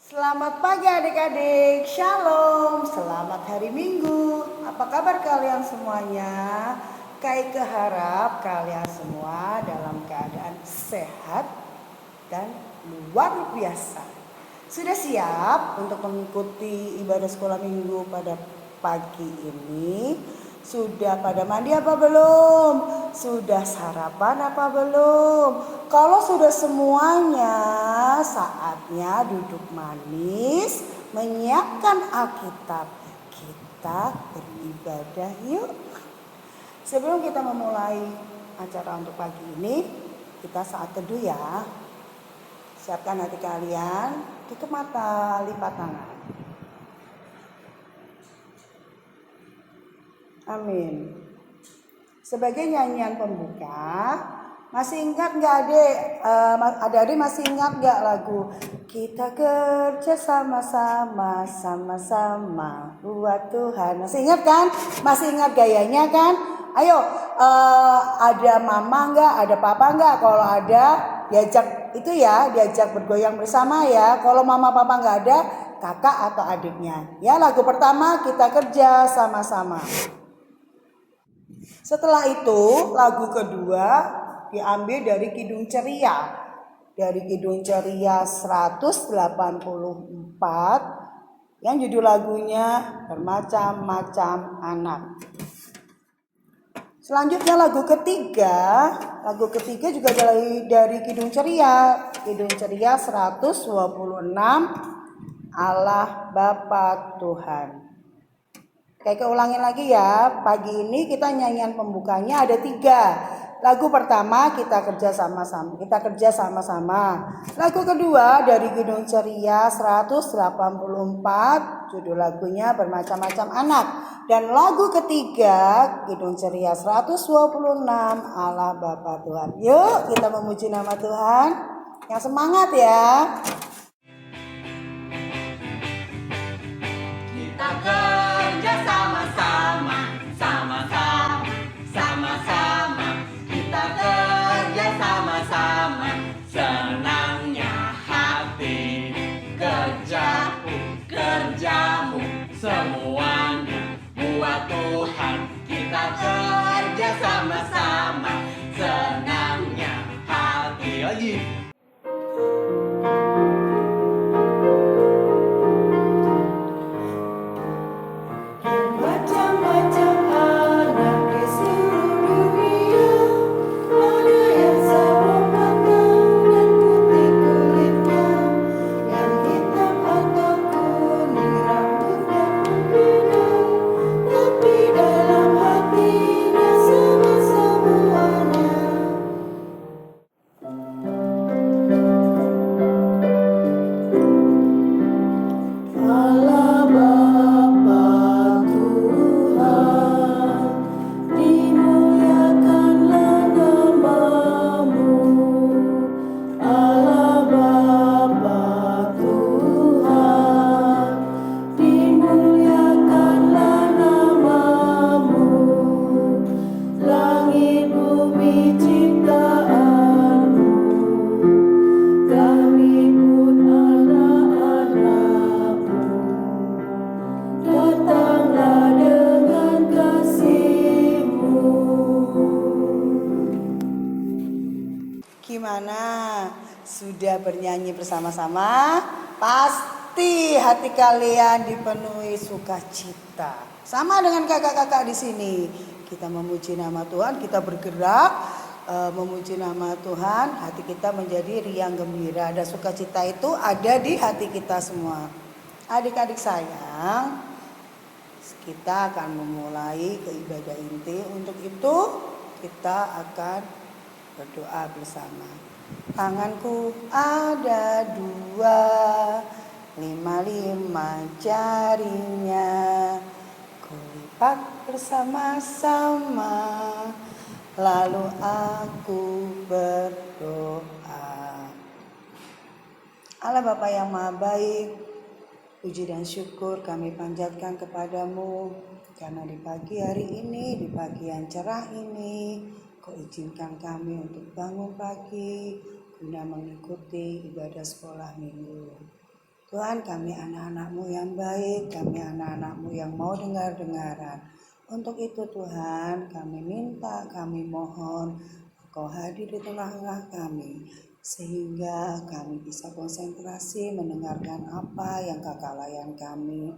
Selamat pagi adik-adik, Shalom, selamat hari Minggu. Apa kabar kalian semuanya? Kaike harap kalian semua dalam keadaan sehat dan luar biasa. Sudah siap untuk mengikuti ibadah sekolah minggu pada pagi ini? Sudah pada mandi apa belum? Sudah sarapan apa belum? Kalau sudah semuanya, saatnya duduk manis, menyiapkan Alkitab. Kita beribadah yuk. Sebelum kita memulai acara untuk pagi ini, kita saat teduh ya. Siapkan hati kalian, tutup mata, lipat tangan. Amin. Sebagai nyanyian pembuka, masih ingat nggak adik? Adik-adik masih ingat nggak lagu Kita Kerja Sama-Sama, Sama-Sama buat Tuhan? Masih ingat kan? Masih ingat gayanya kan? Ayo, ada mama nggak? Ada papa nggak? Kalau ada, diajak itu ya, diajak bergoyang bersama ya. Kalau mama papa nggak ada, kakak atau adiknya. Ya, lagu pertama Kita Kerja Sama-Sama. Setelah itu lagu kedua diambil dari Kidung Ceria. Dari Kidung Ceria 184 yang judul lagunya Bermacam-macam Anak. Selanjutnya lagu ketiga juga dari Kidung Ceria. Kidung Ceria 126 Allah Bapa Tuhan. Kayak ulangin lagi ya, pagi ini kita nyanyian pembukanya ada 3. Lagu pertama kita kerja sama-sama. Lagu kedua dari Kidung Ceria 184, judul lagunya Bermacam-macam Anak. Dan lagu ketiga Kidung Ceria 126 Allah Bapa Tuhan. Yuk kita memuji nama Tuhan. Yang semangat ya. Kita kerja sama-sama, sama-sama, sama-sama. Kita kerja sama-sama, senangnya hati. Kerjamu, semuanya buat Tuhan. Kita kerja sama-sama, senangnya hati. Lagi. Gimana? Sudah bernyanyi bersama-sama? Pasti hati kalian dipenuhi sukacita. Sama dengan kakak-kakak di sini. Kita memuji nama Tuhan, kita bergerak memuji nama Tuhan, hati kita menjadi riang gembira. Dan sukacita itu ada di hati kita semua. Adik-adik sayang, kita akan memulai ke ibadah inti. Untuk itu kita akan berdoa bersama. Tanganku ada 2, 5 jarinya, kulipat bersama-sama, lalu aku berdoa. Allah Bapa yang Maha Baik, puji dan syukur kami panjatkan kepadamu karena di pagi hari ini, di pagi yang cerah ini, Kau izinkan kami untuk bangun pagi guna mengikuti ibadah sekolah minggu. Tuhan, kami anak-anak-Mu yang baik, kami anak-anak-Mu yang mau dengar-dengaran. Untuk itu Tuhan, kami minta, kami mohon, Engkau hadir di tengah-tengah kami, sehingga kami bisa konsentrasi mendengarkan apa yang Kakak layan kami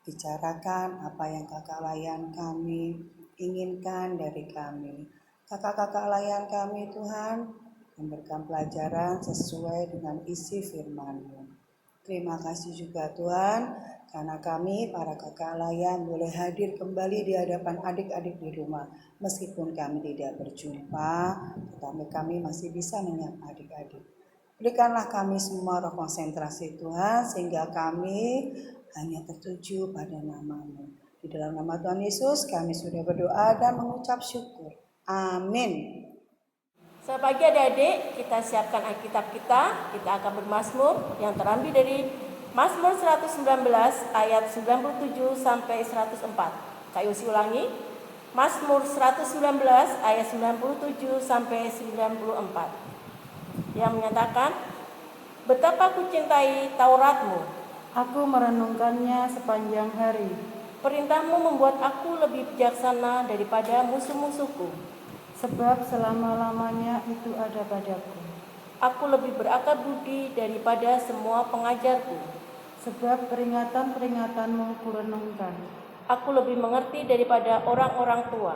bicarakan, apa yang Kakak layan kami inginkan dari kami. Kakak-kakak layan kami Tuhan, memberikan pelajaran sesuai dengan isi firman-Mu. Terima kasih juga Tuhan, karena kami para kakak layan boleh hadir kembali di hadapan adik-adik di rumah. Meskipun kami tidak berjumpa, tetapi kami masih bisa menyapa adik-adik. Berikanlah kami semua roh konsentrasi Tuhan, sehingga kami hanya tertuju pada nama-Mu. Di dalam nama Tuhan Yesus kami sudah berdoa dan mengucap syukur. Amin. Selamat pagi adik-adik, kita siapkan Alkitab kita akan bermazmur yang terambil dari Mazmur 119 ayat 97 sampai 104. Kak Yosi ulangi, Mazmur 119 ayat 97 sampai 94. Yang menyatakan, betapa ku cintai Taurat-Mu, aku merenungkannya sepanjang hari. Perintah-Mu membuat aku lebih bijaksana daripada musuh-musuhku. Sebab selama-lamanya itu ada padaku. Aku lebih berakal budi daripada semua pengajarku. Sebab peringatan-peringatanmu kurenungkan. Aku lebih mengerti daripada orang-orang tua.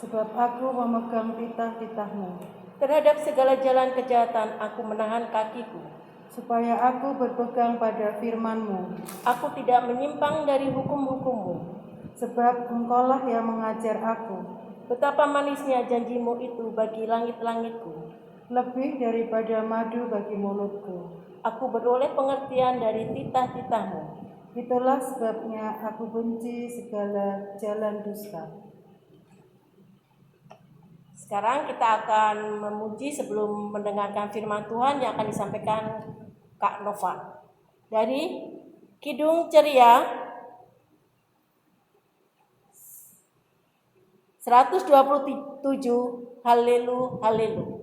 Sebab aku memegang titah-titahmu. Terhadap segala jalan kejahatan aku menahan kakiku. Supaya aku berpegang pada firman-Mu. Aku tidak menyimpang dari hukum-hukum-Mu. Sebab Engkaulah yang mengajar aku. Betapa manisnya janji-Mu itu bagi langit-langitku. Lebih daripada madu bagi mulutku. Aku beroleh pengertian dari titah-titah-Mu. Itulah sebabnya aku benci segala jalan dusta. Sekarang kita akan memuji sebelum mendengarkan firman Tuhan yang akan disampaikan Kak Nova. Dari Kidung Ceria 127, Haleluya, Haleluya.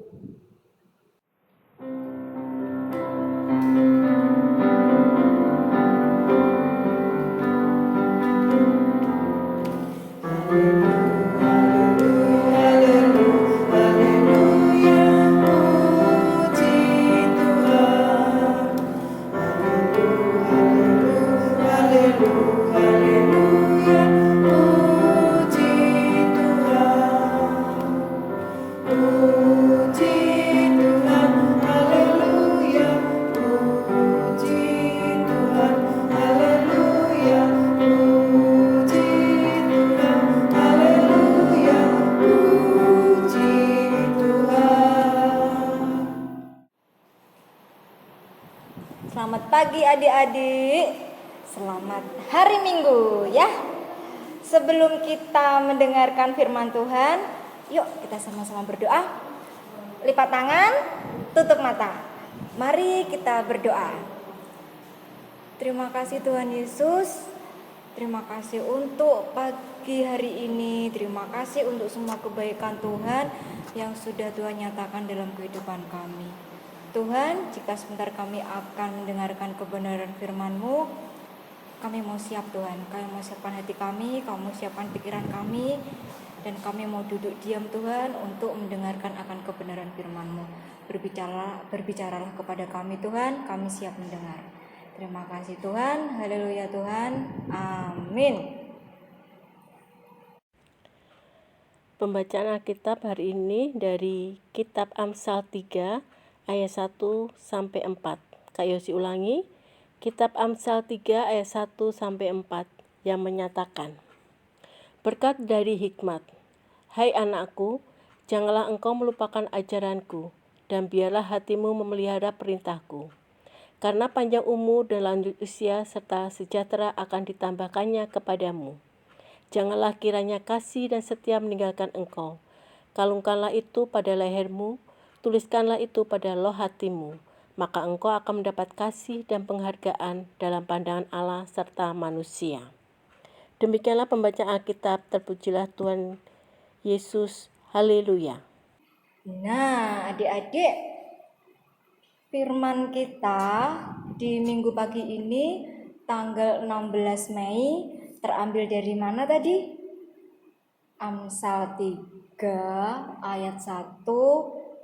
Selamat pagi adik-adik, selamat hari Minggu ya. Sebelum kita mendengarkan firman Tuhan, yuk kita sama-sama berdoa. Lipat tangan, tutup mata. Mari kita berdoa. Terima kasih Tuhan Yesus. Terima kasih untuk pagi hari ini. Terima kasih untuk semua kebaikan Tuhan yang sudah Tuhan nyatakan dalam kehidupan kami. Tuhan, jika sebentar kami akan mendengarkan kebenaran firman-Mu, kami mau siap Tuhan. Kami mau siapkan hati kami, kami mau siapkan pikiran kami, dan kami mau duduk diam Tuhan untuk mendengarkan akan kebenaran firman-Mu. Berbicaralah kepada kami Tuhan, kami siap mendengar. Terima kasih Tuhan, haleluya Tuhan, amin. Pembacaan Alkitab hari ini dari Kitab Amsal 3 ayat 1 sampai 4. Kak Yosi ulangi, Kitab Amsal 3 ayat 1 sampai 4 yang menyatakan, berkat dari hikmat. Hai anakku, janganlah engkau melupakan ajaranku, dan biarlah hatimu memelihara perintahku. Karena panjang umur dan lanjut usia serta sejahtera akan ditambahkannya kepadamu. Janganlah kiranya kasih dan setia meninggalkan engkau. Kalungkanlah itu pada lehermu, tuliskanlah itu pada loh hatimu, maka engkau akan mendapat kasih dan penghargaan dalam pandangan Allah serta manusia. Demikianlah pembacaan Alkitab, terpujilah Tuhan Yesus, haleluya. Nah, adik-adik, firman kita di minggu pagi ini tanggal 16 Mei terambil dari mana tadi? Amsal 3 ayat 1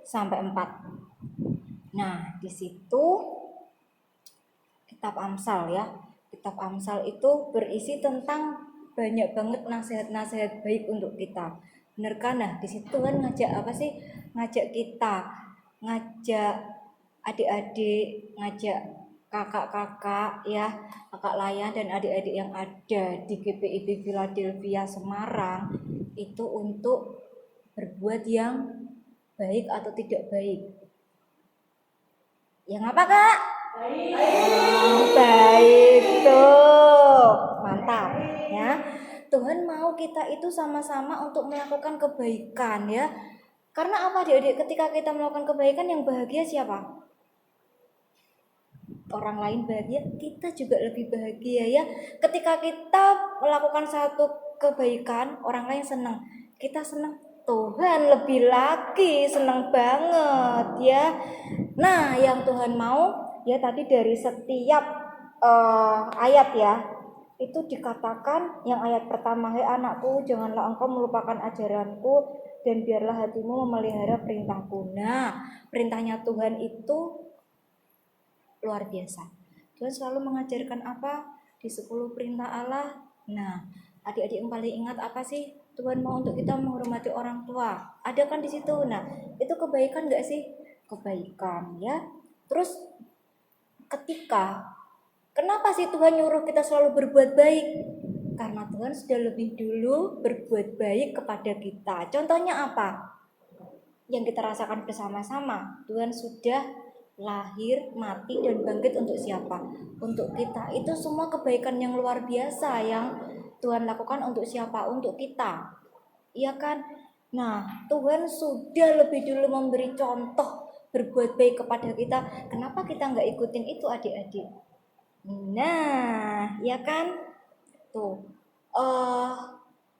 sampai 4. Nah, di situ kitab Amsal ya. Kitab Amsal itu berisi tentang banyak banget nasihat-nasihat baik untuk kita. Bener kan? Nah, di situ kan ngajak apa sih? Ngajak kita, ngajak adik-adik, ngajak kakak-kakak ya, kakak Layan dan adik-adik yang ada di GPIB Philadelphia Semarang itu untuk berbuat yang baik atau tidak baik. Yang apa, Kak? Baik tuh. Mantap ya. Tuhan mau kita itu sama-sama untuk melakukan kebaikan ya. Karena apa adik-adik? Ketika kita melakukan kebaikan, yang bahagia siapa? Orang lain bahagia, kita juga lebih bahagia ya. Ketika kita melakukan satu kebaikan, orang lain senang, kita senang, Tuhan lebih lagi senang banget ya. Nah, yang Tuhan mau ya tadi dari setiap ayat ya, itu dikatakan yang ayat pertama, "Hai anakku, janganlah engkau melupakan ajaranku dan biarlah hatimu memelihara perintahku." Nah, perintahnya Tuhan itu luar biasa. Tuhan selalu mengajarkan apa? Di 10 perintah Allah. Nah, adik-adik yang paling ingat apa sih? Tuhan mau untuk kita menghormati orang tua. Ada kan di situ. Nah, itu kebaikan enggak sih? Kebaikan ya. Terus kenapa sih Tuhan nyuruh kita selalu berbuat baik? Karena Tuhan sudah lebih dulu berbuat baik kepada kita. Contohnya apa? Yang kita rasakan bersama-sama. Tuhan sudah lahir, mati, dan bangkit untuk siapa? Untuk kita. Itu semua kebaikan yang luar biasa yang Tuhan lakukan untuk siapa? Untuk kita. Iya kan? Nah, Tuhan sudah lebih dulu memberi contoh berbuat baik kepada kita. Kenapa kita nggak ikutin itu adik-adik? Nah, ya kan? Tuh,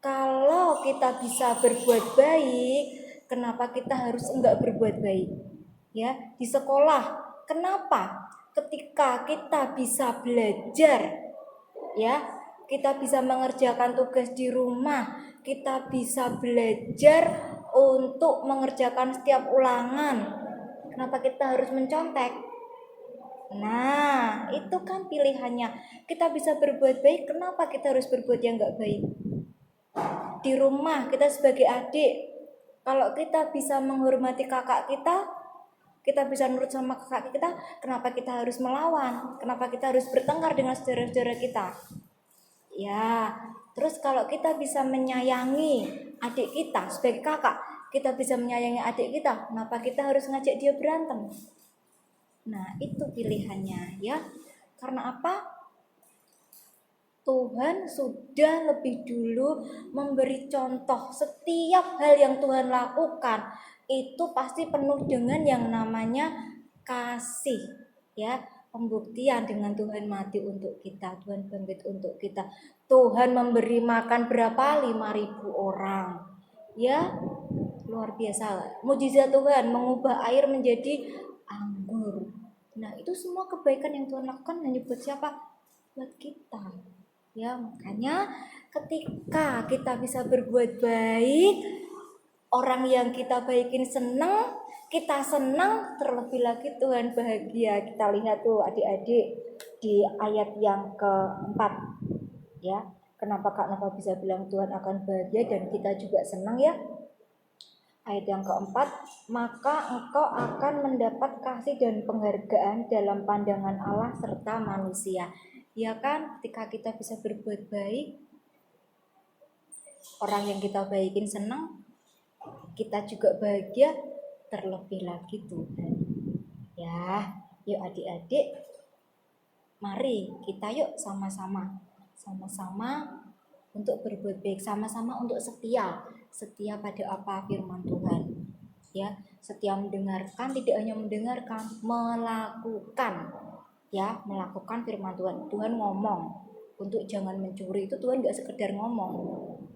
kalau kita bisa berbuat baik, kenapa kita harus enggak berbuat baik? Ya, di sekolah, kenapa? Ketika kita bisa belajar, ya, kita bisa mengerjakan tugas di rumah, kita bisa belajar untuk mengerjakan setiap ulangan. Kenapa kita harus mencontek? Nah, itu kan pilihannya. Kita bisa berbuat baik, kenapa kita harus berbuat yang enggak baik? Di rumah, kita sebagai adik, kalau kita bisa menghormati kakak kita bisa nurut sama kakak kita, kenapa kita harus melawan? Kenapa kita harus bertengkar dengan saudara-saudara kita? Ya, terus kalau kita bisa menyayangi adik kita sebagai kakak, kita bisa menyayangi adik kita, kenapa kita harus ngajak dia berantem? Nah, itu pilihannya ya. Karena apa? Tuhan sudah lebih dulu memberi contoh. Setiap hal yang Tuhan lakukan itu pasti penuh dengan yang namanya kasih ya. Pembuktian dengan Tuhan mati untuk kita, Tuhan bangkit untuk kita, Tuhan memberi makan berapa? 5.000 orang ya, luar biasa. Mujizat Tuhan mengubah air menjadi anggur. Nah, itu semua kebaikan yang Tuhan lakukan hanya buat siapa? Buat kita ya. Makanya ketika kita bisa berbuat baik, orang yang kita baikin senang, kita senang, terlebih lagi Tuhan bahagia. Kita lihat tuh adik-adik di ayat yang keempat ya. Kenapa Kak Nova bisa bilang Tuhan akan bahagia dan kita juga senang ya? Ayat yang keempat, maka engkau akan mendapat kasih dan penghargaan dalam pandangan Allah serta manusia. Ya kan, ketika kita bisa berbuat baik, orang yang kita baikin senang, kita juga bahagia, terlebih lagi Tuhan. Ya, yuk adik-adik, mari kita yuk sama-sama untuk berbuat baik, sama-sama untuk setia pada apa firman Tuhan. Ya, setia mendengarkan, tidak hanya mendengarkan, melakukan firman Tuhan. Tuhan ngomong untuk jangan mencuri, itu Tuhan gak sekedar ngomong.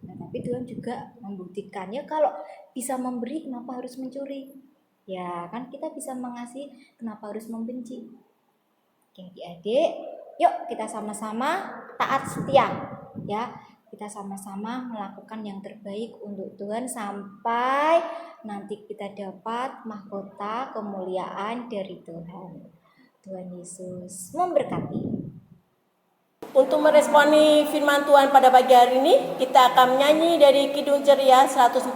Nah, tapi Tuhan juga membuktikannya. Kalau bisa memberi, kenapa harus mencuri? Ya kan, kita bisa mengasihi, kenapa harus membenci? Oke, adik-adik, yuk kita sama-sama taat setia ya. Kita sama-sama melakukan yang terbaik untuk Tuhan sampai nanti kita dapat mahkota kemuliaan dari Tuhan. Tuhan Yesus memberkati. Untuk meresponi firman Tuhan pada pagi hari ini, kita akan menyanyi dari Kidung Ceria 140,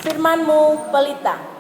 Firman-Mu Pelita.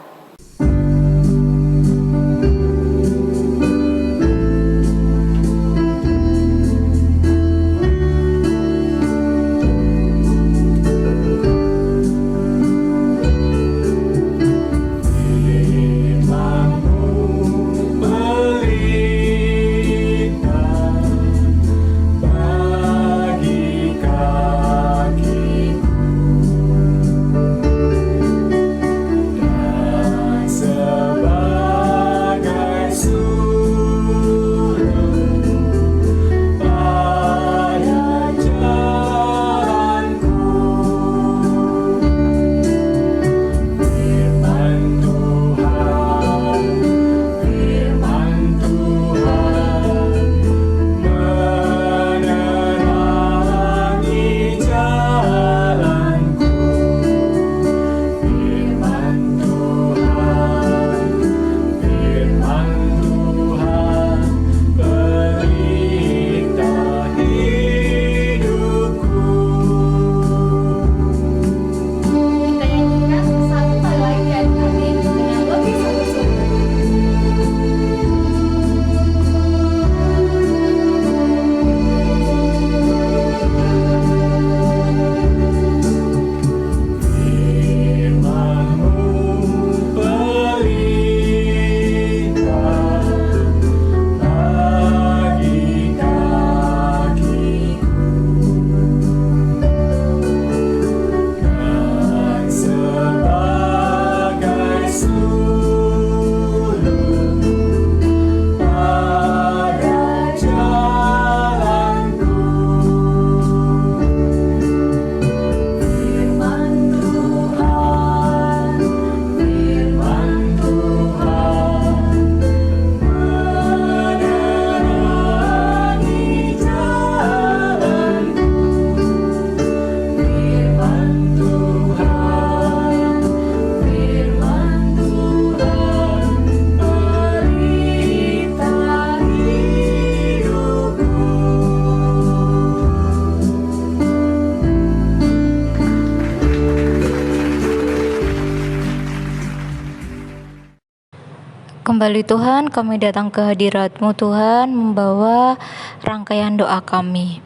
Kembali Tuhan, kami datang ke hadirat-Mu Tuhan, membawa rangkaian doa kami.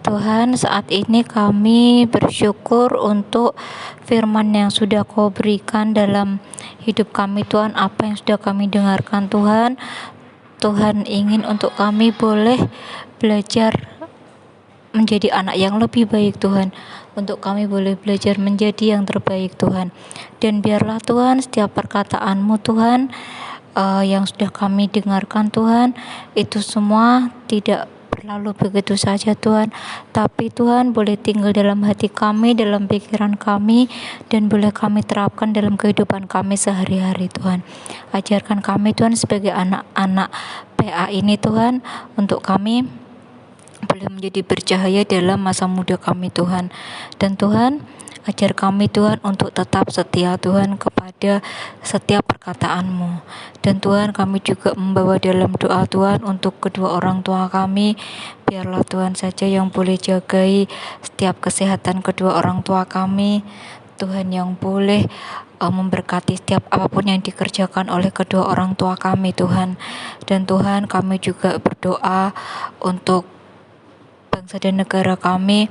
Tuhan, saat ini kami bersyukur untuk firman yang sudah Kau berikan dalam hidup kami Tuhan, apa yang sudah kami dengarkan Tuhan. Tuhan ingin untuk kami boleh belajar menjadi anak yang lebih baik Tuhan, untuk kami boleh belajar menjadi yang terbaik Tuhan. Dan biarlah Tuhan setiap perkataan-Mu Tuhan yang sudah kami dengarkan Tuhan, itu semua tidak berlalu begitu saja Tuhan, tapi Tuhan boleh tinggal dalam hati kami, dalam pikiran kami, dan boleh kami terapkan dalam kehidupan kami sehari-hari Tuhan. Ajarkan kami Tuhan sebagai anak-anak PA ini Tuhan, untuk kami boleh menjadi bercahaya dalam masa muda kami Tuhan. Dan Tuhan, ajar kami Tuhan untuk tetap setia Tuhan kepada setiap perkataan-Mu. Dan Tuhan, kami juga membawa dalam doa Tuhan untuk kedua orang tua kami. Biarlah Tuhan saja yang boleh jagai setiap kesehatan kedua orang tua kami. Tuhan yang boleh memberkati setiap apapun yang dikerjakan oleh kedua orang tua kami Tuhan. Dan Tuhan, kami juga berdoa untuk bangsa dan negara kami.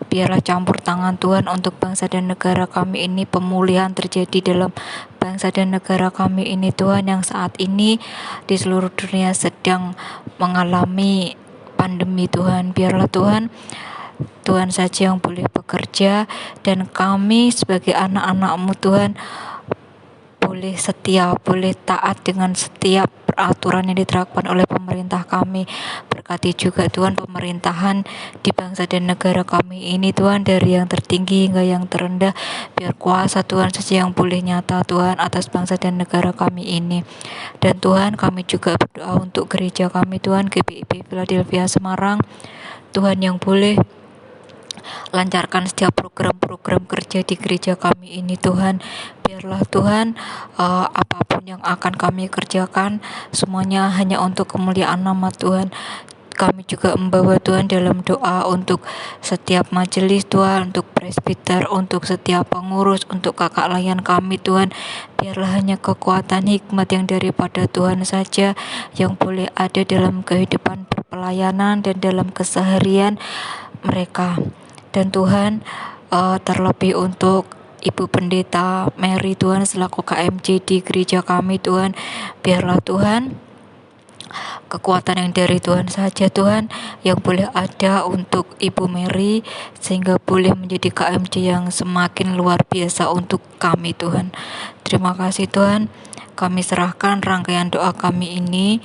Biarlah campur tangan Tuhan untuk bangsa dan negara kami ini, pemulihan terjadi dalam bangsa dan negara kami ini Tuhan, yang saat ini di seluruh dunia sedang mengalami pandemi Tuhan. Biarlah Tuhan saja yang boleh bekerja, dan kami sebagai anak-anak-Mu Tuhan boleh setia, boleh taat dengan setiap peraturan yang diterapkan oleh pemerintah kami. Berkati juga Tuhan pemerintahan di bangsa dan negara kami ini Tuhan, dari yang tertinggi hingga yang terendah. Biar kuasa Tuhan saja yang boleh nyata Tuhan atas bangsa dan negara kami ini. Dan Tuhan, kami juga berdoa untuk gereja kami Tuhan, GBIP Philadelphia Semarang. Tuhan yang boleh lancarkan setiap program-program kerja di gereja kami ini Tuhan. Biarlah Tuhan, apapun yang akan kami kerjakan semuanya hanya untuk kemuliaan nama Tuhan. Kami juga membawa Tuhan dalam doa untuk setiap majelis Tuhan, untuk presbiter, untuk setiap pengurus, untuk kakak layan kami Tuhan. Biarlah hanya kekuatan hikmat yang daripada Tuhan saja yang boleh ada dalam kehidupan perpelayanan dan dalam keseharian mereka. Dan Tuhan, terlebih untuk Ibu Pendeta Mary Tuhan selaku KMJ di gereja kami Tuhan, biarlah Tuhan kekuatan yang dari Tuhan saja Tuhan yang boleh ada untuk Ibu Mary, sehingga boleh menjadi KMJ yang semakin luar biasa untuk kami Tuhan. Terima kasih Tuhan, kami serahkan rangkaian doa kami ini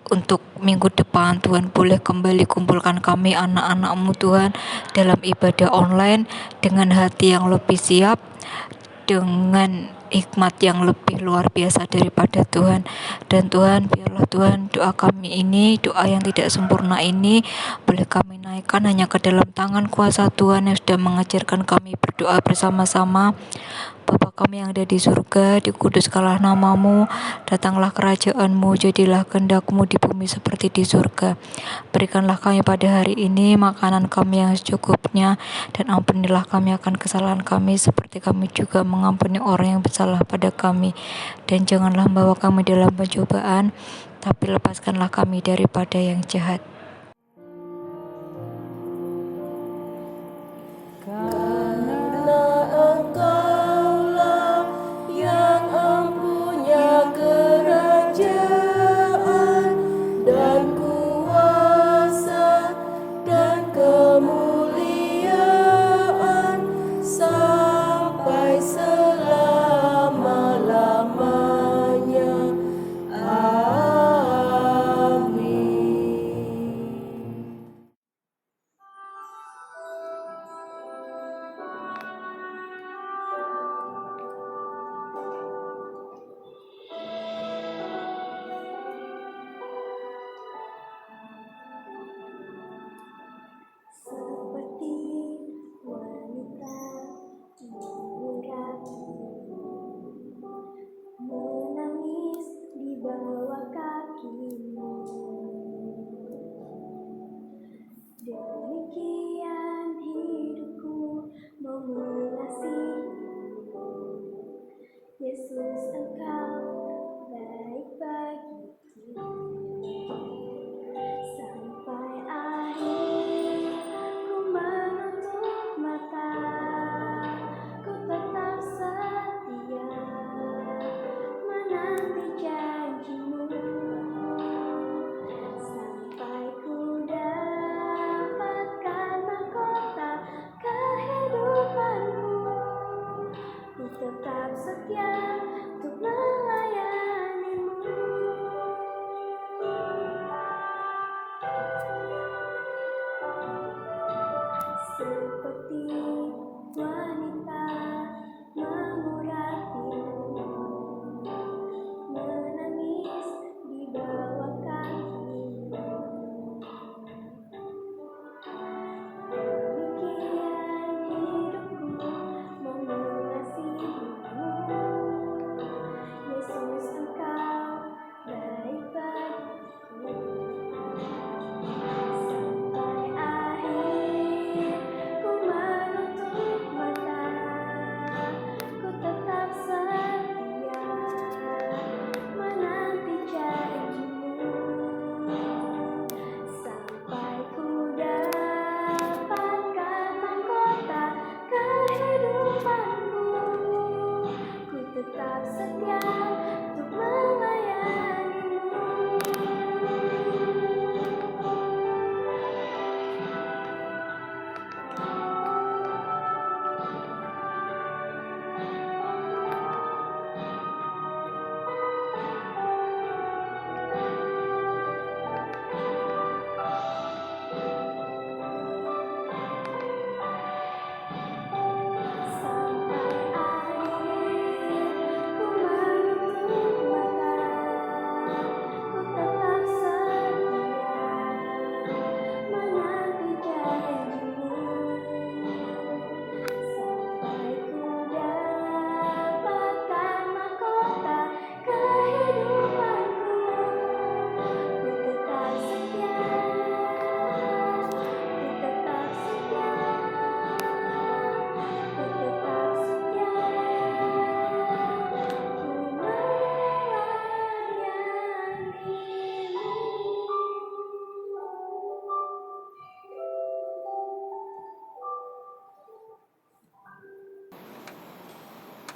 untuk minggu depan. Tuhan boleh kembali kumpulkan kami anak-anak-Mu Tuhan dalam ibadah online dengan hati yang lebih siap, dengan hikmat yang lebih luar biasa daripada Tuhan. Dan Tuhan, biarlah Tuhan doa kami ini, doa yang tidak sempurna ini boleh kami naikkan hanya ke dalam tangan kuasa Tuhan yang sudah mengajarkan kami berdoa bersama-sama. Bapa kami yang ada di surga, dikuduskanlah nama-Mu, datanglah kerajaan-Mu, jadilah kehendak-Mu di bumi seperti di surga. Berikanlah kami pada hari ini makanan kami yang secukupnya, dan ampunilah kami akan kesalahan kami seperti kami juga mengampuni orang yang bersalah pada kami. Dan janganlah membawa kami dalam pencobaan, tapi lepaskanlah kami daripada yang jahat. Yesus, Engkau baik bagiku sampai akhir. Ku menutup mata, ku tetap setia menanti janji-Mu sampai ku dapat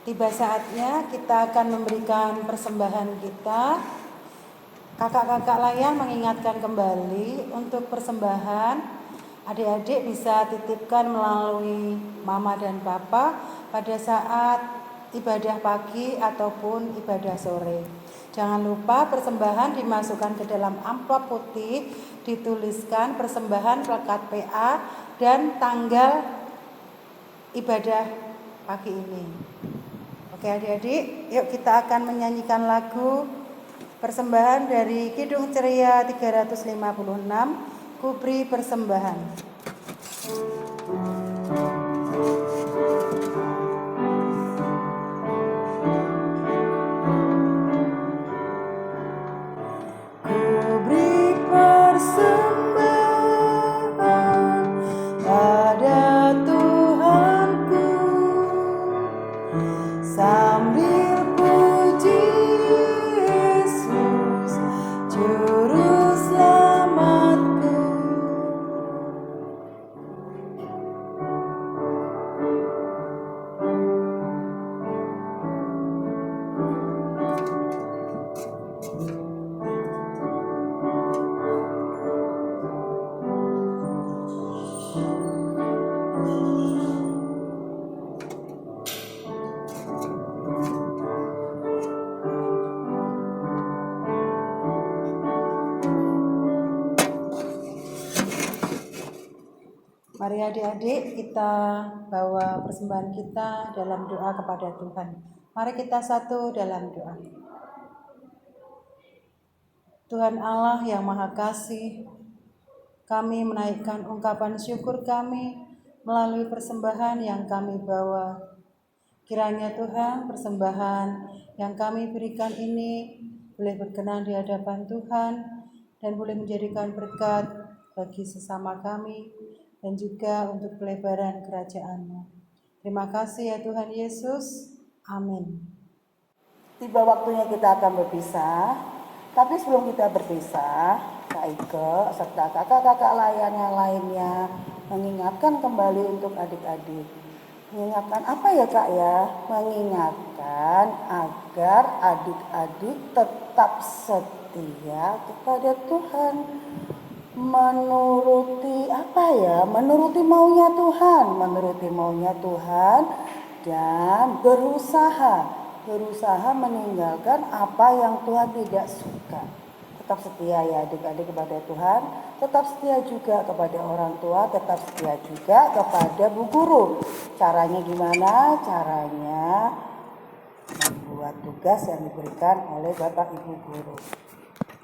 Tiba saatnya kita akan memberikan persembahan kita. Kakak-kakak layan mengingatkan kembali untuk persembahan. Adik-adik bisa titipkan melalui mama dan papa pada saat ibadah pagi ataupun ibadah sore. Jangan lupa persembahan dimasukkan ke dalam amplop putih, dituliskan persembahan plakat PA dan tanggal ibadah pagi ini. Oke adik-adik, yuk kita akan menyanyikan lagu persembahan dari Kidung Ceria 356, Kuberi Persembahan. Kuberi persembahan pada Tuhanku, sambil puji Yesus Juru Selamatku. Mari adik-adik kita bawa persembahan kita dalam doa kepada Tuhan. Mari kita satu dalam doa. Tuhan Allah yang Maha Kasih, kami menaikkan ungkapan syukur kami melalui persembahan yang kami bawa. Kiranya Tuhan, persembahan yang kami berikan ini boleh berkenan di hadapan Tuhan dan boleh menjadikan berkat bagi sesama kami dan juga untuk pelebaran kerajaan-Mu. Terima kasih ya Tuhan Yesus. Amin. Tiba waktunya kita akan berpisah, tapi sebelum kita berpisah, Kak Ike serta kakak-kakak layan yang lainnya mengingatkan kembali untuk adik-adik. Mengingatkan apa ya Kak ya? Mengingatkan agar adik-adik tetap setia kepada Tuhan. Menuruti apa ya? Menuruti maunya Tuhan dan berusaha meninggalkan apa yang Tuhan tidak suka. Tetap setia ya adik-adik kepada Tuhan, tetap setia juga kepada orang tua, tetap setia juga kepada bu guru. Caranya gimana? Caranya membuat tugas yang diberikan oleh Bapak Ibu guru.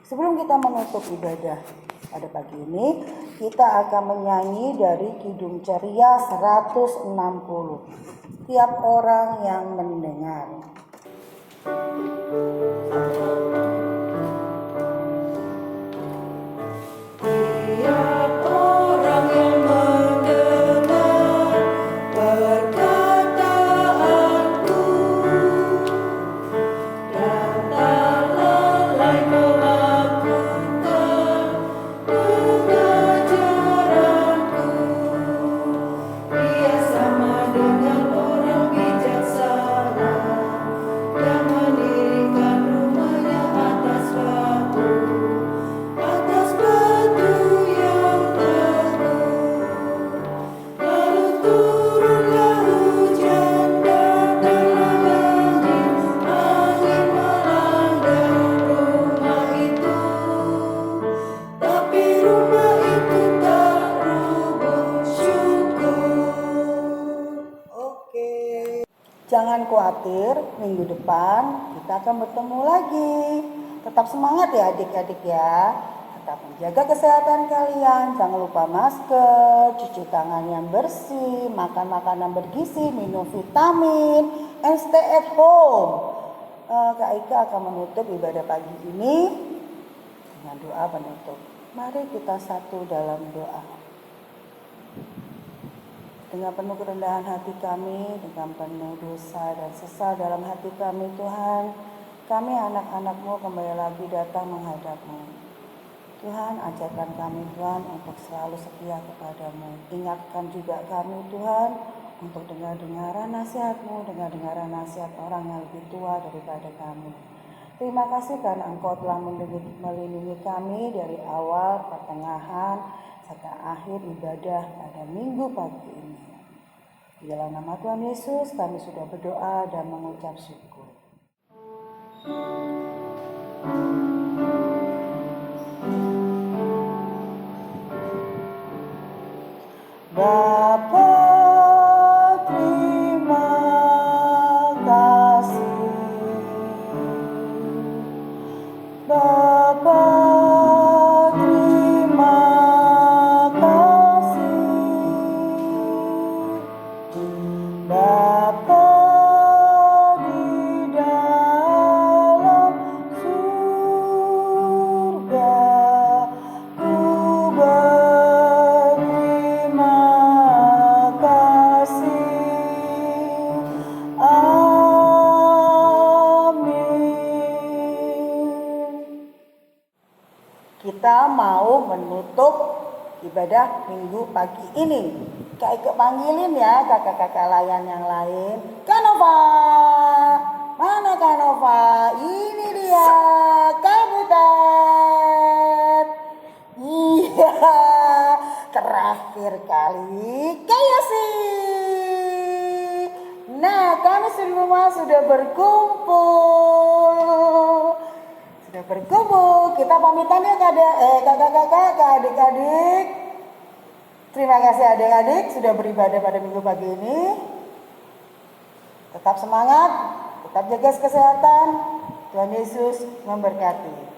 Sebelum kita menutup ibadah pada pagi ini, kita akan menyanyi dari Kidung Ceria 160. Tiap orang yang mendengar. Tiap orang yang mendengar perkataanku dan tak lalai melakukan pengajaranku, dia sama dengan orang bijaksana yang mendirikan rumahnya atas batu yang teguh. Lalu turunlah hujan, datanglah angin melanda rumah itu, tapi rumah itu tak rubuh. Syukur. Oke. Jangan khawatir, minggu depan kita akan bertemu lagi. Tetap semangat ya adik-adik ya. Tetap menjaga kesehatan kalian. Jangan lupa masker, cuci tangan yang bersih, makan makanan bergizi, minum vitamin, and stay at home. Kak Ika akan menutup ibadah pagi ini dengan doa penutup. Mari kita satu dalam doa. Dengan penuh kerendahan hati kami, dengan penuh dosa dan sesal dalam hati kami Tuhan, kami anak-anak-Mu kembali lagi datang menghadap-Mu. Tuhan, ajarkan kami Tuhan untuk selalu setia kepada-Mu. Ingatkan juga kami Tuhan untuk dengar-dengaran nasihat-Mu, dengar-dengaran nasihat orang yang lebih tua daripada kami. Terima kasih karena Engkau telah melindungi kami dari awal, pertengahan, serta akhir ibadah pada minggu pagi ini. Di dalam nama Tuhan Yesus kami sudah berdoa dan mengucap syukur. Bapa, terima kasih. Bapa, terima kasih. Bapa di dalam surga, ku berterima kasih. Amin. Kita mau menutup ibadah minggu pagi ini. Kak ikut panggilin ya kakak-kakak layan yang lain. Kanova, mana Kanova? Ini dia, Kak Butet. Iya, terakhir kali kayak sih. Nah, kami semua sudah berkumpul. Kita pamitan ya kakak-kakak, adik-adik. Terima kasih adik-adik sudah beribadah pada minggu pagi ini. Tetap semangat, tetap jaga kesehatan. Tuhan Yesus memberkati.